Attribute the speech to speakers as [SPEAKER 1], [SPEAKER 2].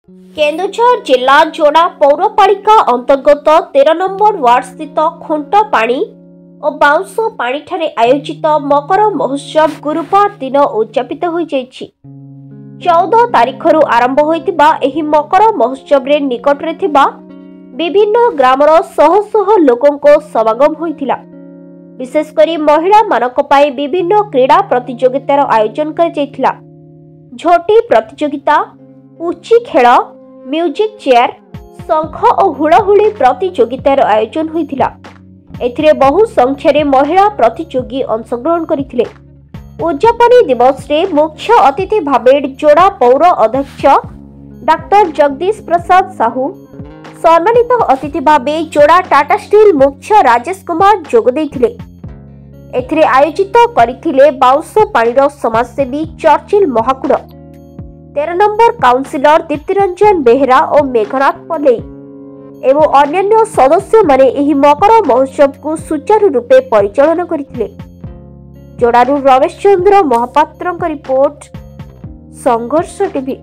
[SPEAKER 1] केन्दुझर जिला जोड़ा पौरपालिका अंतर्गत 13 नंबर वार्ड स्थित खुंट पानी और बाउंस पानी ठारे आयोजित मकर महोत्सव गुरुवार दिन उद्यापित हो 14 तारीख आरंभ होइतिबा एही मकर महोत्सव रे निकट रे थिबा विभिन्न ग्रामर शह शह लोकों को समागम होइतिला। विशेषकर महिला मानक पाई विभिन्न क्रीड़ा प्रतियोगितार आयोजन कर जाइतिला। झोटी प्रतियोगिता, पुची खेल, म्यूजिक चेयर, शंख और हुड़ाहुड़ी प्रतियोगितार आयोजन होइतिला। एथिरे बहु संख्यारे महिला प्रतियोगी अंशग्रहण करथिले। उद्यापनी दिवस रे मुख्य अतिथि भावे जोड़ा पौर अध्यक्ष डॉक्टर जगदीश प्रसाद साहू, सम्मानित अतिथि भावे जोड़ा टाटा स्टील मुख्य राजेश कुमार जोग देथिले। एथिरे आयोजित करथिले बाउंस पानीर समाजसेवी Churchill Mahakud, 13 number councillor Diptiranjan Behera और मेघनाथ पल्लई एवं अन्य सदस्य माने एही मकर महोत्सव को सुचारू रूपे परिचालन करथिले। जोड़ारू रमेश चंद्र महापात्र रिपोर्ट, संघर्ष टीवी।